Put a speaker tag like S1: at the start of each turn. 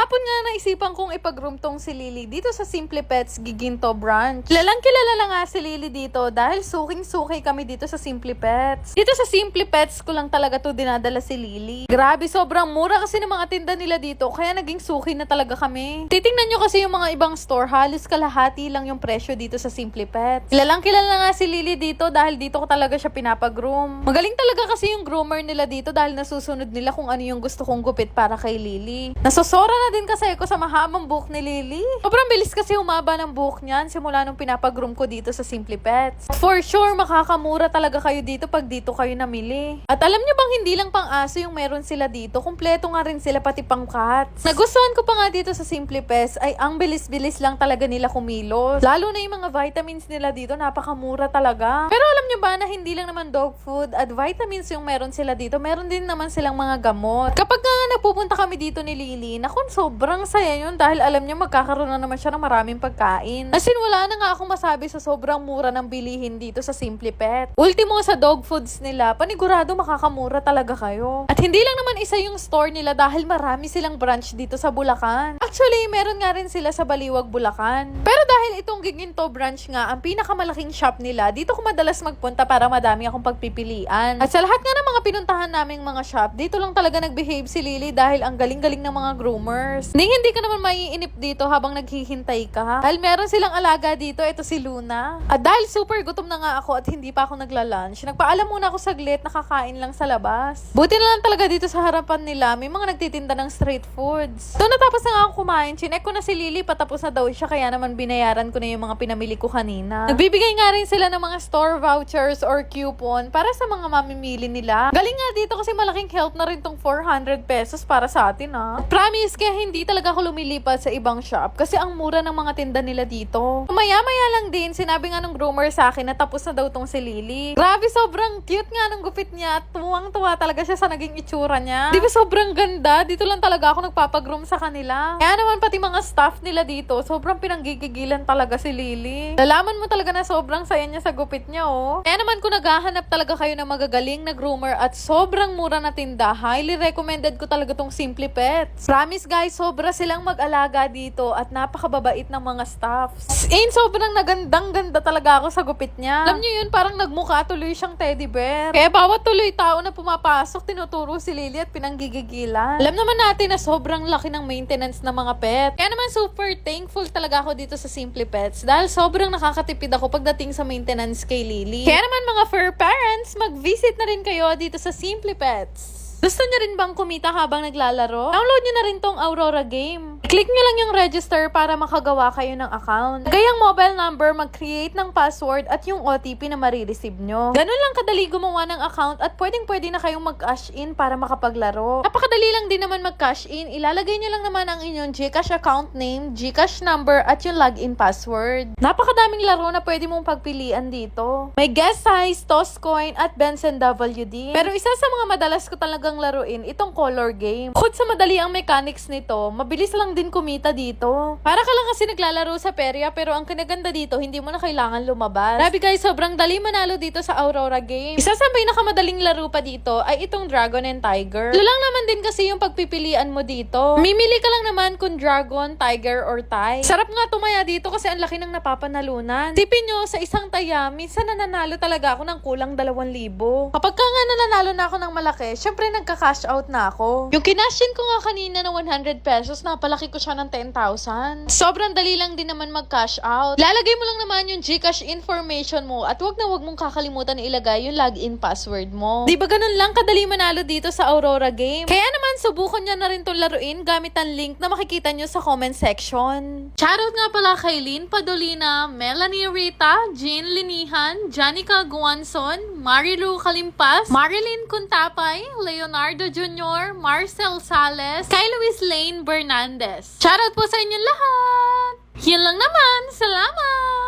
S1: Kahapon nga naisipan kong ipag-room tong si Lily dito sa Simple Pets Giginto branch. Kilalang kilala lang nga si Lily dito dahil suking-suki kami dito sa Simple Pets. Dito sa Simple Pets ko lang talaga to dinadala si Lily. Grabe, sobrang mura kasi ng mga tinda nila dito kaya naging suki na talaga kami. Titingnan nyo kasi yung mga ibang store, halos kalahati lang yung presyo dito sa Simple Pets. Kilalang kilala nga si Lily dito dahil dito ko talaga siya pinapag-groom. Magaling talaga kasi yung groomer nila dito dahil nasusunod nila kung ano yung gusto kong gupit para kay Lily. Nasosora na din kasi ako sa mahabang buhok ni Lily. Sobrang bilis kasi humaba ng buhok niyan simula nung pinapag-groom ko dito sa Simple Pets. For sure, makakamura talaga kayo dito pag dito kayo namili. At alam nyo bang hindi lang pang aso yung meron sila dito, kumpleto nga rin sila pati pang cats. Nagustuhan ko pa nga dito sa Simple Pets ay ang bilis-bilis lang talaga nila kumilos. Lalo na yung mga vitamins nila dito, napakamura talaga. Pero alam nyo ba na hindi lang naman dog food at vitamins yung meron sila dito, meron din naman silang mga gamot. Kapag nga nagpupunta kami dito ni Lily, nakon sobrang saya yun dahil alam nyo magkakaroon na naman siya ng maraming pagkain. As in, wala na nga akong masabi sa sobrang mura ng bilihin dito sa Simple Pet. Ultimo sa dog foods nila, panigurado makakamura talaga kayo. At hindi lang naman isa yung store nila dahil marami silang branch dito sa Bulacan. Actually, meron nga rin sila sa Baliwag, Bulacan. Pero dahil itong Giginto branch nga, ang pinakamalaking shop nila, dito ko madalas magpunta para madami akong pagpipilian. At sa lahat nga ng mga pinuntahan naming mga shop, dito lang talaga nag-behave si Lily dahil ang galing-galing ng mga groomers. Hindi ka naman maiinip dito habang naghihintay ka. Dahil meron silang alaga dito, ito si Luna. At dahil super gutom na nga ako at hindi pa ako nagla-lunch, nagpaalam muna ako saglit, nakakain lang sa labas. Buti na lang talaga dito sa harapan nila, may mga nagtitinda ng street foods. Doon natapos na nga ako kumain, chinek ko na si Lily, patapos na daw siya, kaya naman binayaran ko na yung mga pinamili ko kanina. Nagbibigay nga rin sila ng mga store vouchers or coupon para sa mga mamimili nila. Galing nga dito kasi malaking help na rin tong 400 pesos para sa atin Promise, kaya hindi talaga ako lumilipat sa ibang shop kasi ang mura ng mga tinda nila dito. Maya-maya lang din, sinabi nga ng groomer sa akin na tapos na daw tong si Lily. Grabe, sobrang cute nga ng gupit niya. Tuwang-tuwa talaga siya sa naging itsura niya. Di ba sobrang ganda? Dito lang talaga ako nagpapag-groom sa kanila. Kaya naman pati mga staff nila dito, sobrang pinanggigigilan talaga si Lily. Lalaman mo talaga na sobrang saya niya sa gupit niya Kaya naman kung naghahanap talaga kayo ng magagaling na groomer at sobrang mura na tinda, highly recommended ko talaga tong Simple Pets. Promise guys, sobra silang mag-alaga dito at napakababait ng mga staffs. Sobrang nagandang-ganda talaga ako sa gupit niya. Alam niyo yun, parang nagmukha tuloy siyang teddy bear. Kaya bawat tuloy tao na pumapasok, tinuturo si Lily at pinanggigigilan. Alam naman natin na sobrang laki ng maintenance ng mga pet. Kaya naman super thankful talaga ako dito sa Simple Pets dahil sobrang nakakatipid ako pagdating sa maintenance kay Lily. Kaya naman mga fur parents, mag-visit na rin kayo dito sa Simple Pets. Gusto nyo rin bang kumita habang naglalaro? Download nyo na rin tong Aurora game. Click nyo lang yung register para makagawa kayo ng account. Gayang mobile number, mag-create ng password at yung OTP na marireceive nyo. Ganun lang kadali gumawa ng account at pwedeng-pwede na kayong mag-cash in para makapaglaro. Napakadali lang din naman mag-cash in. Ilalagay nyo lang naman ang inyong GCash account name, GCash number at yung login password. Napakadaming laro na pwede mong pagpilian dito. May Guess Size, Toss Coin at Benson WD. Pero isa sa mga madalas ko talagang laruin itong color game. Bukod sa madali ang mechanics nito, mabilis lang din kumita dito. Para ka lang kasi naglalaro sa perya pero ang kinaganda dito, hindi mo na kailangan lumabas. Grabe guys, sobrang dali manalo dito sa Aurora game. Isa sa pinakamadaling laro pa dito ay itong Dragon and Tiger. Lang naman din kasi yung pagpipilian mo dito. Mimili ka lang naman kung Dragon, Tiger, or Tie. Sarap nga tumaya dito kasi ang laki ng napapanalunan. Tipin nyo, sa isang taya, minsan nananalo talaga ako ng kulang 2,000. Kapag ka nga nananalo na ako ng malaki, syempre nagka-cash out na ako. Yung kinashin ko nga kanina na 100 pesos, napalaki ko siya ng 10,000. Sobrang dali lang din naman mag-cash out. Lalagay mo lang naman yung GCash information mo at wag mong kakalimutan na ilagay yung login password mo. Di ba ganun lang kadali manalo dito sa Aurora game? Kaya naman subukan nyo na rin itong laruin gamit ang link na makikita nyo sa comment section. Shoutout nga pala kay Lynn Padolina, Melanie Rita, Jean Linihan, Janica Guanson, Marilu Kalimpas, Marilyn Kuntapay, Leonardo Jr., Marcel Sales, kay Luis Lane Bernandez. Shoutout po sa inyong lahat! Yan lang naman. Salamat!